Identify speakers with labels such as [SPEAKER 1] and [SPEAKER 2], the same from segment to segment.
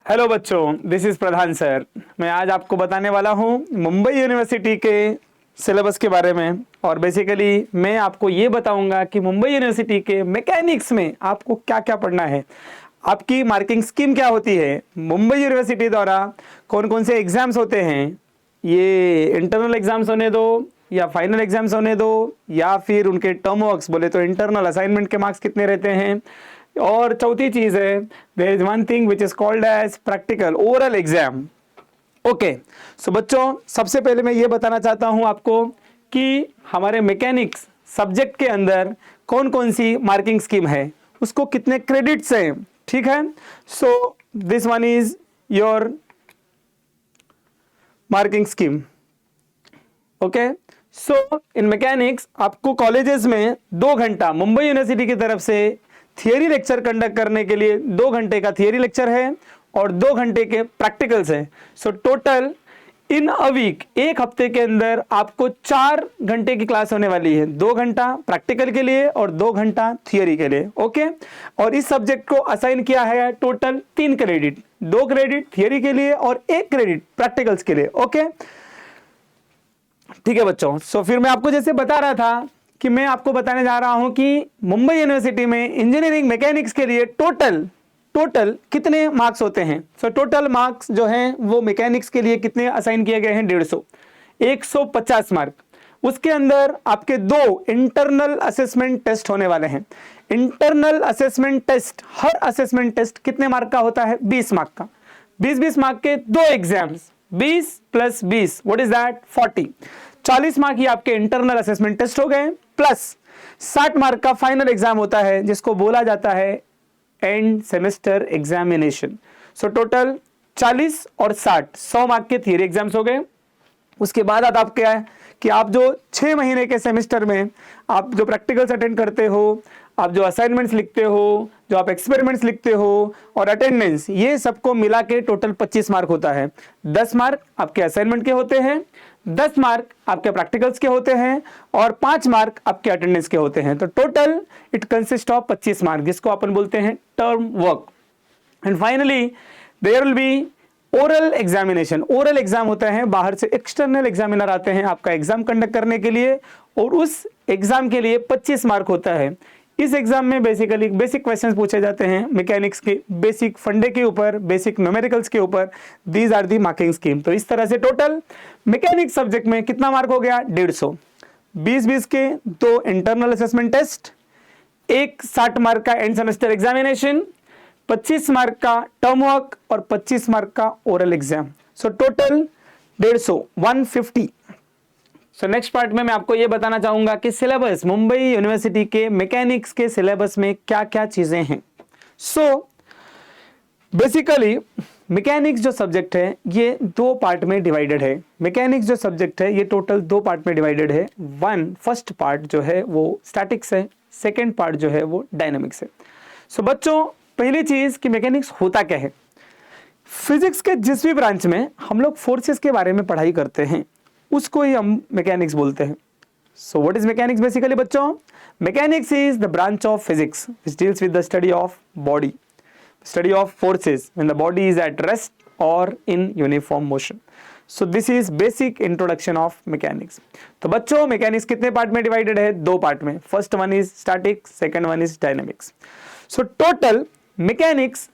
[SPEAKER 1] Hello बच्चों, this is Pradhan sir. मैं आज आपको बताने वाला हूँ मुंबई यूनिवर्सिटी के सिलेबस के बारे में। और बेसिकली मैं आपको ये बताऊंगा कि मुंबई यूनिवर्सिटी के मैकेनिक्स में आपको क्या क्या पढ़ना है, आपकी मार्किंग स्कीम क्या होती है, मुंबई यूनिवर्सिटी द्वारा कौन कौन से एग्जाम्स होते हैं, ये इंटरनल एग्जाम्स होने दो या फाइनल एग्जाम्स होने दो या फिर उनके टर्म वर्क्स बोले तो इंटरनल असाइनमेंट के मार्क्स कितने रहते हैं। और चौथी चीज है, there is one thing which is called as practical oral exam. Okay, so बच्चों, सबसे पहले मैं ये बताना चाहता हूं आपको कि हमारे मैकेनिक्स सब्जेक्ट के अंदर कौन कौन सी मार्किंग स्कीम है, उसको कितने क्रेडिट्स हैं। ठीक है, so this one is your marking scheme. Okay, so in mechanics आपको कॉलेजेस में 2 घंटा मुंबई यूनिवर्सिटी की तरफ से थियरी लेक्चर कंडक्ट करने के लिए 2 घंटे का थियरी लेक्चर है और 2 घंटे के प्रैक्टिकल्स है। So total in a week, एक हफ्ते के अंदर आपको 4 घंटे की क्लास होने वाली है। 2 घंटा प्रैक्टिकल के लिए और 2 घंटा थियरी के लिए। ओके, और इस सब्जेक्ट को असाइन किया है टोटल 3 क्रेडिट, 2 क्रेडिट थियरी के लिए और 1 क्रेडिट प्रैक्टिकल्स के लिए। ओके, ठीक है बच्चों। सो फिर मैं आपको जैसे बता रहा था कि मैं आपको बताने जा रहा हूं कि मुंबई यूनिवर्सिटी में इंजीनियरिंग मैकेनिक्स के लिए टोटल कितने मार्क्स होते हैं। सो टोटल मार्क्स जो हैं वो मैकेनिक्स के लिए कितने असाइन किए गए हैं, 150 मार्क। उसके अंदर आपके 2 इंटरनल असेसमेंट टेस्ट होने वाले हैं। इंटरनल असेसमेंट टेस्ट, हर असेसमेंट टेस्ट कितने मार्क का होता है, 20 मार्क का। 20 मार्क के 2 exams, 20 + 20 what is that, 40 mark ही आपके इंटरनल असेसमेंट टेस्ट हो गए, प्लस 60 मार्क का फाइनल एग्जाम होता है जिसको बोला जाता है end semester examination. So total 40 और 60, 100 मार्क के थियरी एग्जाम्स हो गए। उसके बाद आप क्या है कि आप जो 6 महीने के सेमेस्टर में आप जो प्रैक्टिकल्स अटेंड करते हो, आप जो असाइनमेंट्स लिखते हो, जो आप एक्सपेरिमेंट्स लिखते हो और अटेंडेंस, ये सबको मिला के टोटल 25 मार्क होता है। 10 मार्क आपके असाइनमेंट के होते हैं, 10 मार्क आपके प्रैक्टिकल्स के होते हैं और 5 मार्क आपके अटेंडेंस के होते हैं। तो total it consist of 25 mark, जिसको अपन बोलते हैं term work. And finally there will be oral examination. Oral exam होता है, बाहर से एक्सटर्नल एग्जामिनर आते हैं आपका एग्जाम कंडक्ट करने के लिए और उस एग्जाम के लिए 25 मार्क होता है। इस एग्जाम में बेसिकली बेसिक क्वेश्चंस पूछे जाते हैं मैकेनिक्स के, बेसिक फंडे के ऊपर, बेसिक न्यूमेरिकल्स के ऊपर। These are the marking scheme. तो इस तरह से टोटल मैकेनिक्स सब्जेक्ट में कितना मार्क हो गया, 150। 20 के 2 इंटरनल असेसमेंट टेस्ट, 1 60 मार्क का एंड सेमेस्टर एग्जामिनेशन, 25 मार्क का टर्म वर्क और 25 मार्क का oral exam. So total 150, 150। So next part में मैं आपको ये बताना चाहूंगा कि सिलेबस, मुंबई यूनिवर्सिटी के मैकेनिक्स के सिलेबस में क्या क्या चीजें हैं। सो बेसिकली मैकेनिक्स जो सब्जेक्ट है ये 2 पार्ट में डिवाइडेड है। मैकेनिक्स जो सब्जेक्ट है ये टोटल 2 पार्ट में डिवाइडेड है। फर्स्ट पार्ट जो है वो स्टैटिक्स है, सेकेंड पार्ट जो है वो डायनामिक्स है। सो बच्चों, पहली चीज कि मैकेनिक्स होता क्या है। फिजिक्स के जिस भी ब्रांच में हम लोग फोर्सेस के बारे में पढ़ाई करते हैं उसको ही हम मैकेनिक्स बोलते हैं। So what is mechanics basically बच्चों, mechanics is the branch of physics which deals with the study of body, study of forces when the body is at rest और in uniform motion. So this is basic introduction of mechanics. तो बच्चों, mechanics कितने part में divided है, 2 part में। First one is statics, second one is dynamics. So total mechanics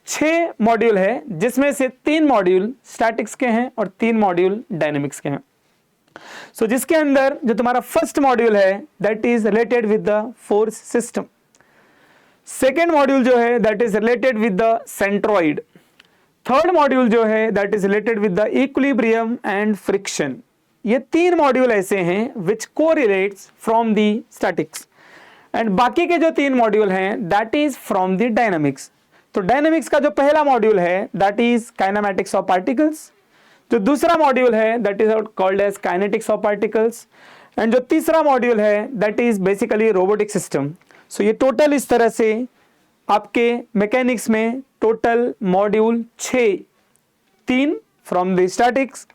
[SPEAKER 1] 6 module है, जिसमें से 3 मॉड्यूल स्टैटिक्स के हैं और 3 मॉड्यूल डायनेमिक्स के हैं। सो जिसके अंदर जो तुम्हारा फर्स्ट मॉड्यूल है that is related with the force system. Second module जो है that is related with the centroid. Third module जो है that is related with the equilibrium and friction. ये 3 मॉड्यूल ऐसे हैं which correlates from the statics and बाकी के जो 3 मॉड्यूल हैं that is from the dynamics. तो डायनामिक्स का जो पहला मॉड्यूल है that is kinematics of particles, जो दूसरा मॉड्यूल है that is called as kinetics of particles and जो तीसरा मॉड्यूल है that is basically robotic system. So ये टोटल इस तरह से आपके मैकेनिक्स में total module 6, 3 from the statics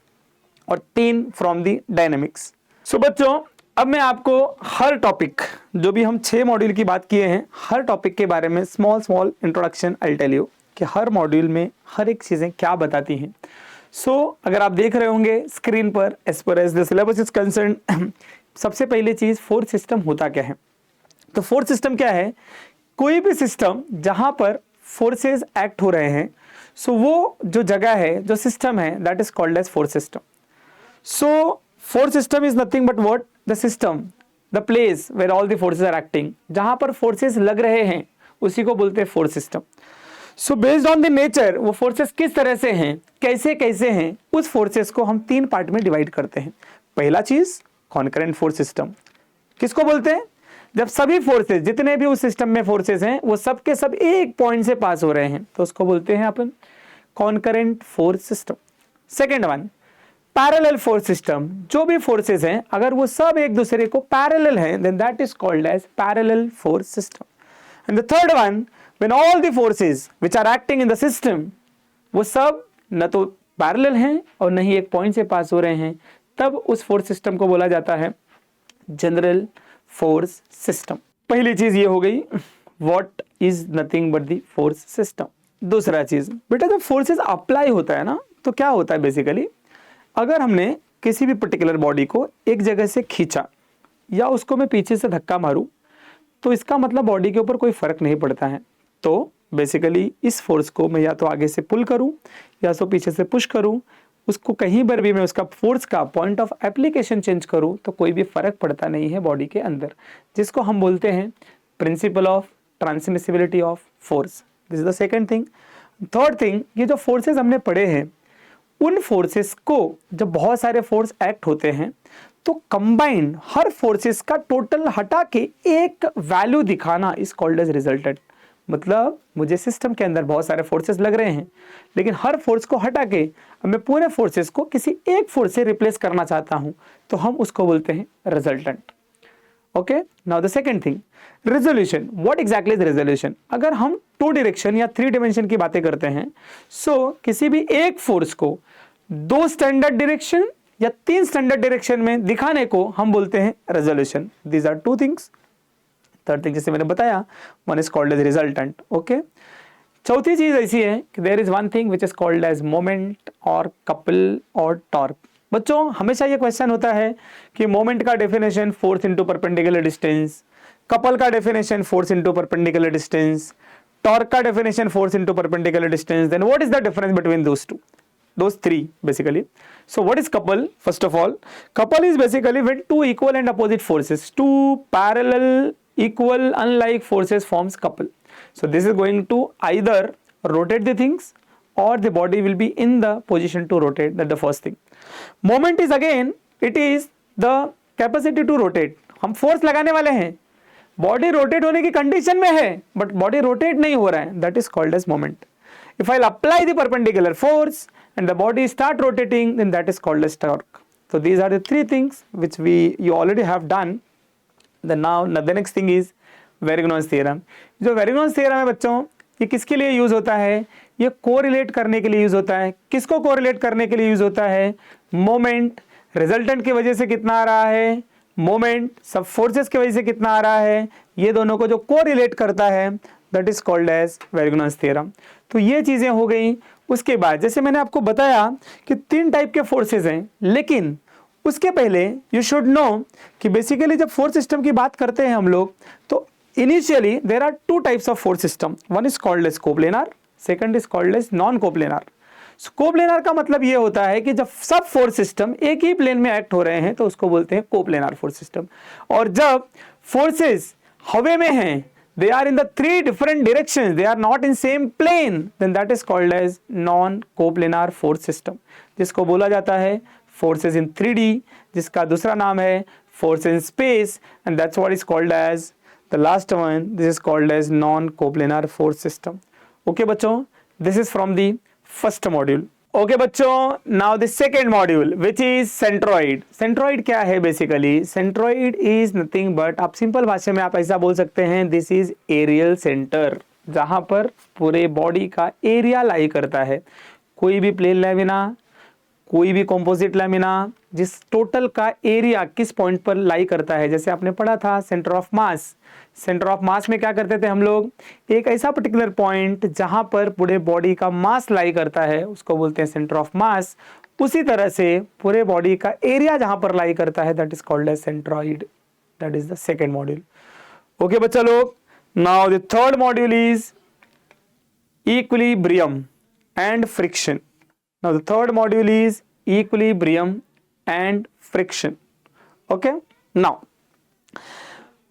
[SPEAKER 1] और 3 फ्रॉम द डायनामिक्स। सो बच्चों, अब मैं आपको हर टॉपिक, जो भी हम 6 मॉड्यूल की बात किए हैं, हर टॉपिक के बारे में small introduction I tell you. कि हर मॉड्यूल में हर एक चीज़ें क्या बताती हैं। अगर आप देख रहे होंगे स्क्रीन पर, as per as the syllabus is concern, सबसे पहली चीज़ फोर्स सिस्टम होता क्या है। तो फोर्स सिस्टम क्या है, कोई भी सिस्टम जहां पर फोर्सेस एक्ट हो रहे हैं, वो जो जगह है, जो सिस्टम है, that is called as force system. Force system is nothing but what, the system, the place where all the forces are acting, जहां पर फोर्सेस लग रहे हैं उसी को बोलते हैं force system. Based on the nature, वो फोर्सेस किस तरह से हैं, कैसे कैसे हैं, उस फोर्सेस को हम 3 पार्ट में डिवाइड करते हैं। पहला चीज कॉन्करेंट फोर्स सिस्टम, किसको बोलते हैं, जब सभी फोर्सेस, जितने भी उस सिस्टम में फोर्सेस हैं, वो सब के सब एक पॉइंट से पास हो रहे हैं, तो उसको बोलते हैं अपन concurrent force system. Second one parallel force system, जो भी फोर्सेस हैं अगर वो सब एक दूसरे को पैरेलल हैं, then that is called as parallel force system. And the third one, when all the forces which are acting in the system, वो सब न तो पैरेलल हैं और न ही एक पॉइंट से पास हो रहे हैं, तब उस फोर्स सिस्टम को बोला जाता है जनरल फोर्स सिस्टम। पहली चीज ये हो गई, what is nothing but the force system. दूसरा चीज, बेटा जब फोर्सेस अप्लाई होता है ना, तो क्या होता है बेसिकली, अगर हमने किसी भी पर्टिकुलर बॉडी को एक जगह से खींचा या उसको मैं पीछे से धक्का मारूं, तो इसका मतलब बॉडी के ऊपर कोई फर्क नहीं पड़ता है। तो बेसिकली इस फोर्स को मैं या तो आगे से पुल करूं या तो पीछे से पुश करूं, उसको कहीं पर भी मैं उसका फोर्स का पॉइंट ऑफ एप्लीकेशन चेंज करूं, तो कोई भी फर्क पड़ता नहीं है बॉडी के अंदर, जिसको हम बोलते हैं principle of transmissibility of force. This is the second thing. Third thing, ये जो फोर्सेस हमने पढ़े हैं, उन फोर्सेस को जब बहुत सारे फोर्स एक्ट होते हैं, तो कंबाइंड हर फोर्सेस का टोटल हटा के एक वैल्यू दिखाना इज कॉल्ड एज रिजल्टेंट। मतलब मुझे सिस्टम के अंदर बहुत सारे फोर्सेस लग रहे हैं, लेकिन हर फोर्स को हटा के अब मैं पूरे फोर्सेस को किसी एक फोर्स से रिप्लेस करना चाहता हूं, तो हम उसको बोलते हैं resultant. Okay, now the second thing, resolution. What exactly is resolution? अगर हम 2 डायरेक्शन या 3 डायमेंशन की बातें करते हैं, किसी भी एक फोर्स को 2 स्टैंडर्ड डायरेक्शन या 3 स्टैंडर्ड डायरेक्शन में दिखाने को हम बोलते हैं resolution. These are 2 things. Third thing जैसे मैंने बताया, one is called as resultant. Okay, चौथी चीज ऐसी है कि there is one thing which is called as moment और कपल और टॉर्क। बच्चों हमेशा ये क्वेश्चन होता है कि मोमेंट का definition force into perpendicular distance, couple का definition force into perpendicular distance, torque का definition force into perpendicular distance, then what is the difference between those three basically. So what is couple? First of all, couple is basically when 2 equal and opposite forces, 2 parallel equal unlike forces forms couple. So this is going to either rotate the things or the body will be in the position to rotate. That's the first thing. Moment is again, it is the capacity to rotate. हम force लगाने वाले हैं, body rotate होने की condition में है, but body rotate नहीं हो रहा है, that is called as moment. If I'll apply the perpendicular force and the body start rotating, then that is called as torque. So these are the 3 things which you already have done. Then now the next thing is Varignone's theorem. जो Varignone's theorem है बच्चों, ये किसके लिए use होता है? ये correlate करने के लिए यूज होता है। किसको कोरिलेट करने के लिए यूज होता है? मोमेंट रिजल्टेंट की वजह से कितना आ रहा है, मोमेंट सब फोर्सेस की वजह से कितना आ रहा है, ये दोनों को जो कोरिलेट करता है that is called as Varignon's theorem. तो ये चीजें हो गई। उसके बाद जैसे मैंने आपको बताया कि 3 टाइप के फोर्सेस हैं, लेकिन उसके पहले यू शुड नो कि बेसिकली जब फोर्स सिस्टम की बात करते हैं हम लोग, तो initially there are 2 types of force system. One is called as coplanar, second is called as non coplanar. Coplanar का मतलब ये होता है कि जब सब फोर्स सिस्टम एक ही प्लेन में एक्ट हो रहे हैं तो उसको बोलते हैं कोप्लेनार फोर्स सिस्टम। और जब फोर्सेस हवा में हैं, they are in the 3 different directions, they are not in same plane, then that is called as non coplanar force system, जिसको बोला जाता है forces in 3D, जिसका दूसरा नाम है force in space, and that's what is called as the last one, this is called as non coplanar force system. Okay बच्चों, this is from the first module. Okay बच्चों, now the second module which is centroid. Centroid क्या है basically? Centroid is nothing but, आप simple भाषा में आप ऐसा बोल सकते हैं, this is aerial center, जहाँ पर पूरे बॉडी का एरिया लाई करता है। कोई भी प्लेन लेविना, कोई भी कॉम्पोजिट लैमिना जिस टोटल का एरिया किस पॉइंट पर लाई करता है, जैसे आपने पढ़ा था centre of mass, centre of mass में क्या करते थे हम लोग, एक ऐसा पर्टिकुलर पॉइंट जहां पर पूरे बॉडी का मास लाई करता है उसको बोलते हैं सेंटर ऑफ मास। उसी तरह से पूरे बॉडी का एरिया जहां पर लाई करता है that is called as centroid. That is the second module. Okay बच्चा लोग, now the third module is equilibrium and friction. Now the third module is equilibrium and friction. Okay, now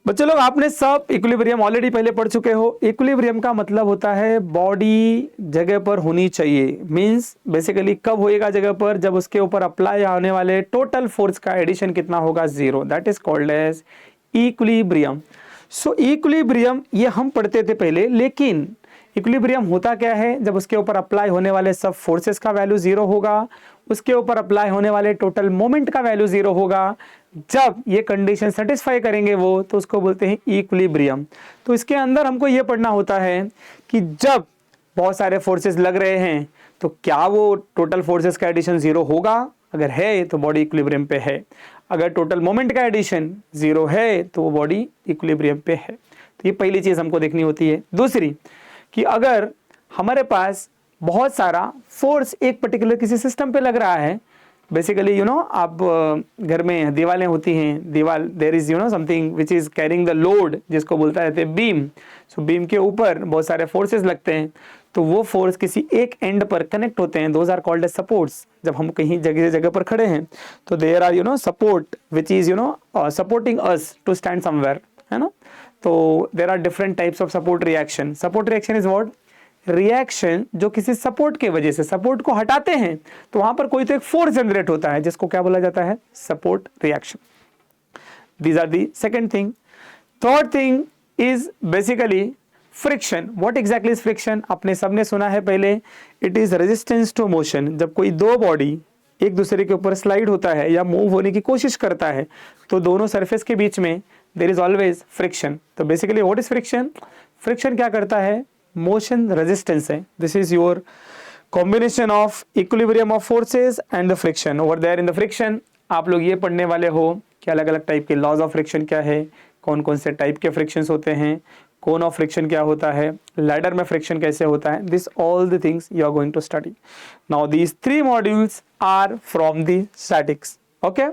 [SPEAKER 1] बच्चे लोग आपने सब इक्विलिब्रियम ऑलरेडी पहले पढ़ चुके हो। इक्विलिब्रियम का मतलब होता है बॉडी जगह पर होनी चाहिए, मींस बेसिकली कब होएगा जगह पर, जब उसके ऊपर अप्लाई होने वाले टोटल फोर्स का एडिशन कितना होगा, 0। That is called as equilibrium. So equilibrium ये हम पढ़ते थे पहले, लेकिन इक्विलिब्रियम होता क्या है, जब उसके ऊपर अप्लाई होने वाले सब फोर्सेस का वैल्यू 0 होगा, उसके ऊपर अप्लाई होने वाले टोटल मोमेंट का वैल्यू 0 होगा। जब ये कंडीशन सेटिस्फाई करेंगे वो, तो उसको बोलते हैं इक्विलिब्रियम। तो इसके अंदर हमको ये पढ़ना होता है कि जब बहुत सारे फोर्सेस लग रहे हैं तो क्या वो टोटल फोर्सेस का एडिशन 0 होगा, अगर है तो बॉडी इक्विलिब्रियम पे है, अगर टोटल मोमेंट का एडिशन 0 है तो वो बॉडी इक्विलिब्रियम पे है। तो ये पहली चीज हमको देखनी होती है। दूसरी कि अगर हमारे पास बहुत सारा फोर्स एक पर्टिकुलर किसी सिस्टम पे लग रहा है, बेसिकली यू नो आप घर में दीवारें होती हैं, दीवार there is you know something which is carrying the load, जिसको बोलता है बीम। सो बीम के ऊपर बहुत सारे फोर्सेस लगते हैं, तो वो फोर्स किसी एक एंड पर कनेक्ट होते हैं, those are called as supports. जब हम कहीं जगह जगह पर खड़े हैं तो there are you know support which is you know supporting us to stand somewhere, है ना। तो there are different types of support reaction. Support reaction is what, reaction जो किसी सपोर्ट के वजह से, सपोर्ट को हटाते हैं तो वहां पर कोई तो एक फोर्स जनरेट होता है, जिसको क्या बोला जाता है, support reaction. These are the second thing. Third thing is basically friction. What exactly is friction, आपने सबने सुना है पहले, it is resistance to motion. जब कोई दो बॉडी एक दूसरे के ऊपर स्लाइड होता है या मूव होने की कोशिश करता है तो दोनों सरफेस के बीच में देयर इज ऑलवेज फ्रिक्शन। तो basically what is friction, friction क्या करता है, मोशन रेजिस्टेंस है। This is your combination of equilibrium of forces and the friction. Over there in the friction आप लोग ये पढ़ने वाले हो कि अलग अलग टाइप के लॉज ऑफ फ्रिक्शन क्या है, कौन कौन से टाइप के फ्रिक्शंस होते हैं, कोन ऑफ फ्रिक्शन क्या होता है, लैडर में फ्रिक्शन कैसे होता है। This all the things you are going to study. Now these 3 modules are from the statics. Okay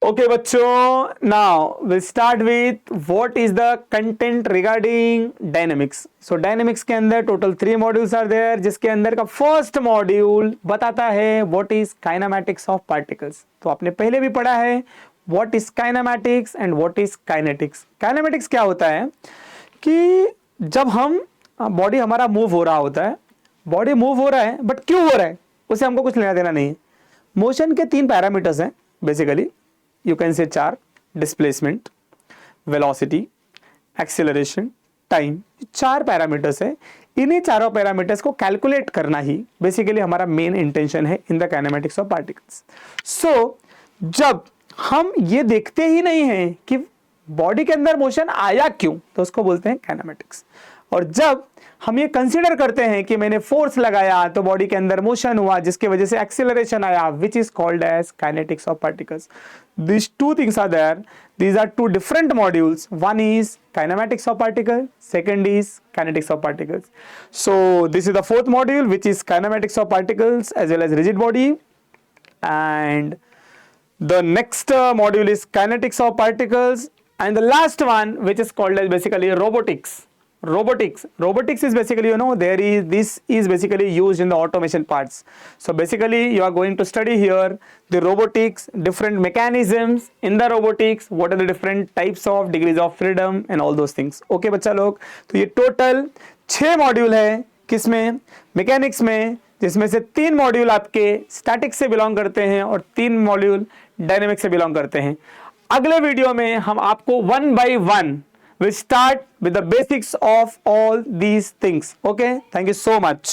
[SPEAKER 1] okay बच्चों, now we start with what is the content regarding dynamics. So dynamics के अंदर total 3 modules are there, जिसके अंदर का first module बताता है what is kinematics of particles. तो आपने पहले भी पढ़ा है what is kinematics and what is kinetics. Kinematics क्या होता है कि जब हम बॉडी हमारा मूव हो रहा होता है, बॉडी मूव हो रहा है बट क्यों हो रहा है उसे हमको कुछ लेना देना नहीं है। मोशन के 3 पैरामीटर्स हैं basically, you can say 4, displacement, velocity, acceleration, time. 4 parameters है। इन्हीं चारों पैरामीटर्स को कैलकुलेट करना ही बेसिकली हमारा मेन इंटेंशन है in the kinematics of particles. So जब हम ये देखते ही नहीं हैं कि बॉडी के अंदर मोशन आया क्यों, तो उसको बोलते हैं काइनेमैटिक्स। और जब हम ये कंसीडर करते हैं कि मैंने फोर्स लगाया तो बॉडी के अंदर मोशन हुआ जिसके वजह से एक्सेलरेशन आया, which is called as kinetics of particles. These 2 things are there. These are 2 different modules. One is kinematics of particles, second is kinetics of particles. So this is the 4th module, which is kinematics of particles as well as rigid body, and the next module is kinetics of particles, and the last one which is called as basically robotics. Robotics is basically, you know, this is basically used in the automation parts. So basically you are going to study here the robotics, different mechanisms in the robotics, what are the different types of degrees of freedom and all those things. Okay बच्चा लोग, तो ये total 6 module है, किसमें, mechanics में, जिसमें से 3 module आपके स्टैटिक्स से बिलोंग करते हैं और 3 मॉड्यूल डायनेमिक्स से बिलोंग करते हैं। अगले वीडियो में हम आपको 1 by 1 we start with the basics of all these things. Okay, thank you so much.